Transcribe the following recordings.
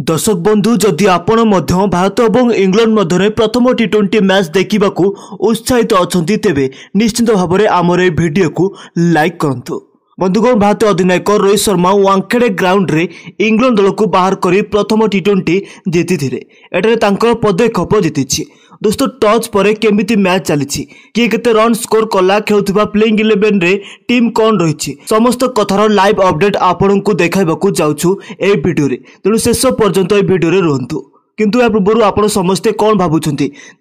दर्शक बंधु जदि आपण मध्य भारत और इंग्लैंड मध्य प्रथम टी20 मैच देखा उत्साहित अच्छा तेरे निश्चित भाव में आमर ए वीडियो को लाइक करूँ। बंधुगण भारतीय अधिनायक रोहित शर्मा वांखेड़े ग्राउंड रे इंग्लैंड दल को बाहर कर प्रथम टी20 जीति एठारे पदक्षेप जीति। दोस्तों टच पर केमिति मैच चली किए केते रन स्कोर कला खेलुवा प्लेइंग 11 रे टीम कौन रही समस्त कथार लाइव अपडेट आपन को देखाइबाकू जाउछु ए वीडियो रे, तेणु शेष पर्यंत ए वीडियो रे रहंतु। किंतु या पूर्व आपण समस्ते कौन भावुंट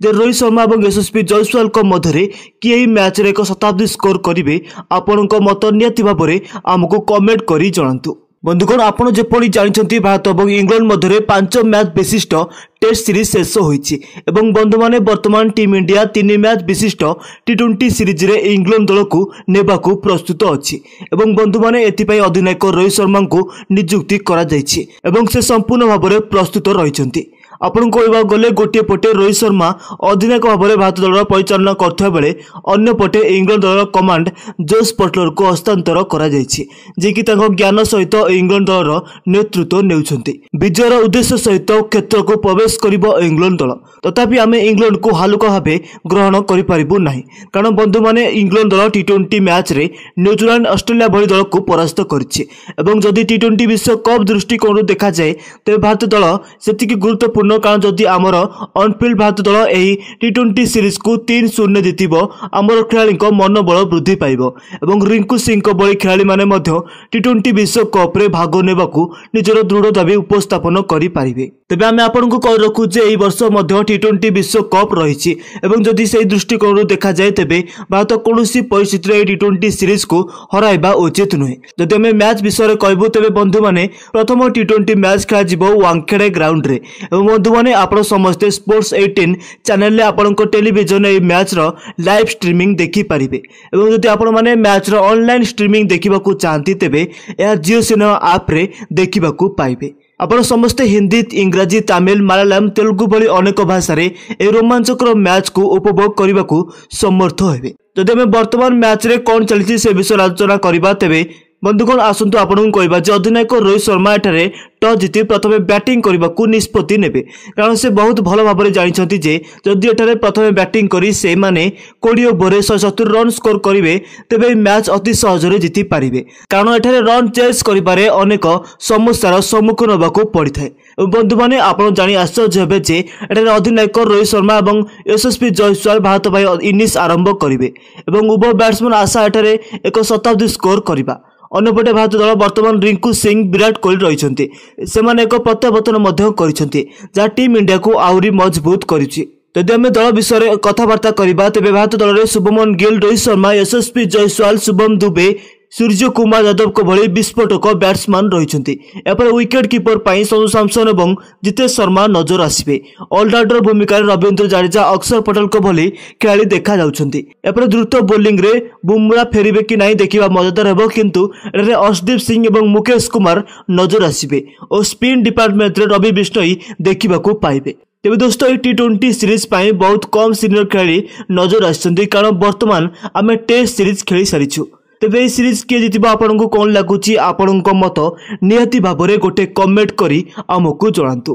रोहित शर्मा और यशस्वी जयसवाल मध्य किए ही मैच रे एक शताब्दी स्कोर करेंगे आपण मत निहाती भाव में आमको कमेंट कर जनातु। बंधुगण आपण जेपरी जानते भारत और इंग्लैंड मध्य 5 मैच विशिष्ट टेस्ट सीरीज शेष होईछि एवं बंधु माने वर्तमान टीम इंडिया 3 मैच विशिष्ट टी20 सीरीज रे इंग्लैंड दल को नेबाकू प्रस्तुत अछि एवं बंधु माने एथिपाई अधिनायक रोहित शर्मा को नियुक्ति करा जायछि एवं से संपूर्ण भाव में प्रस्तुत रहिछन्ति। आपन कहवा गले गोटे पटे रोहित शर्मा अधिनायक भाव में भारत दल परिचालना करथिबा बेले अन्य पटे इंग्लैंड दल कमांड जोस बटलर को हस्तांतर करा जायछि जे कि तांको ज्ञान सहित इंग्लैंड दल नेतृत्व नेउछन्ति। विजयर उद्देश्य सहित क्षेत्र को प्रवेश करिबो इंग्लैंड दल, तथापि आमे इंग्लैंड को हालुका भावे ग्रहण करि पारिबु नाही कारण बंधु माने इंग्लैंड दल टी20 मैच रे न्यूजीलैंड ऑस्ट्रेलिया भली दल को परास्त करिछि एवं जदि टी20 विश्व कप दृष्टिकोण देखा जाए तेबे भारत दल सेतिकी गुरुत्वपूर्ण कारण जदि आमर ऑनफील्ड भारत दल एही टी20 सीरीज को 3-0 जितिबो आमर खेलाड़ी मनोबल वृद्धि पाइबो एवं रिंकू सिंह भली खेलाड़ी माने मध्य टी20 विश्व कप रे भाग नेबाकू निजर दृढ़ दाबी उपस्थापन करि पारिबे। तेबे आमे आपनकु कहि रखु जे एही वर्ष मध्य टी20 विश्व कप रहिछि एवं जदि सेही दृष्टिकोण देखा जाए तेबे भारत कोनोसी परिस्थिति रे टी20 सीरीज को हराइबा उचित नुहे। जदि आमे मैच विषय कहबो तेबे बंधु माने प्रथम टी20 मैच खेला जिवो वांखेड़े ग्राउंड रे एवं बंधु माने आपण समस्ते स्पोर्ट्स 18 चैनल ले आपण को टेलीविजन ए मैच रो लाइव स्ट्रीमिंग देखि पारिबे एवं जदि आपण माने मैच रो ऑनलाइन स्ट्रीमिंग देखिबाकू चाहंती तेबे या जियो सिनेमा ऐप रे देखिबाकू पाइबे। आपण समस्ते हिंदी इंग्राजी तमिल मलयालम तेलुगु भली अनेक भाषा रे ए रोमांचकर मैच को उपभोग करने समर्थ हेबे। जदि आमे वर्तमान मैच रे कौन चली से विषय आलोचना करबा तेबे बंधुगण आसंतु आपन कहबा जे अधिनायक रोहित शर्मा एठारे टॉस जीति प्रथमे बैटिंग करने को निष्पत्ति नेबे कारण से बहुत भल भाव में जानिछन्ति जे जदि एठारे प्रथमे बैटिंग करी से माने 20 ओवर 170 रन स्कोर करिवे तेबे मैच अति सहज रे जीति पारिबे कारण एठारे रन चेस करिबारे अनेक समस्यार सम्मुखीन होबाकू पड़िथाय। बंधु माने आपण जानि आश्चर्य हेबे जे एठारे अधिनायक रोहित शर्मा एवं यशस्वी जयसवाल भारत भाई इनिंग्स आरंभ करिवे एवं उभय बैट्समैन आशा एठारे एक शताब्दी स्कोर करिबा। अन्यपटे भारत दल वर्तमान रिंकू सिंह विराट कोहली रहिछन्ति सेमाने एक प्रत्यावर्तन मध्य करिछन्ति जा टीम इंडिया को आउरी मजबूत करिछि। जदि आमे दल विषय कथबार्ता करिबा तेबे भारत दल रे शुभमन गिल रोहित शर्मा यशस्वी जयसवाल शुभम दुबे सूर्य कुमार यादव को भली विस्फोटक बैट्समैन रहिछन्ति। एपर विकेट कीपर पाई संजू सैमसन एवं जितेश शर्मा नजर आसिबे। ऑलराउंडर भूमिका रविंद्र जडेजा अक्षर पटेल को भली खेलाड़ी देखा जाउछन्ति। एपर द्रुत बोलिंग रे बुमरा फेरिबे कि नाही देखिबा मजेदार हेबो किंतु एरे अर्शदीप सिंह एवं मुकेश कुमार नजर आसिबे और स्पिन डिपार्टमेंट रे रवि बिश्नोई देखिबाकू पाइबे। तेबे दोस्तों ये टी20 सीरीज पाई बहुत कम सीनियर खेलाड़ी नजर आछन्ति कारण वर्तमान आमे टेस्ट सीरीज खेली सारिछु। तेबे सीरीज किए जीतिबा आपनको कोन लागुची आपनको मत निहाती भाबरे गोटे कमेंट करी आमको जणांतु।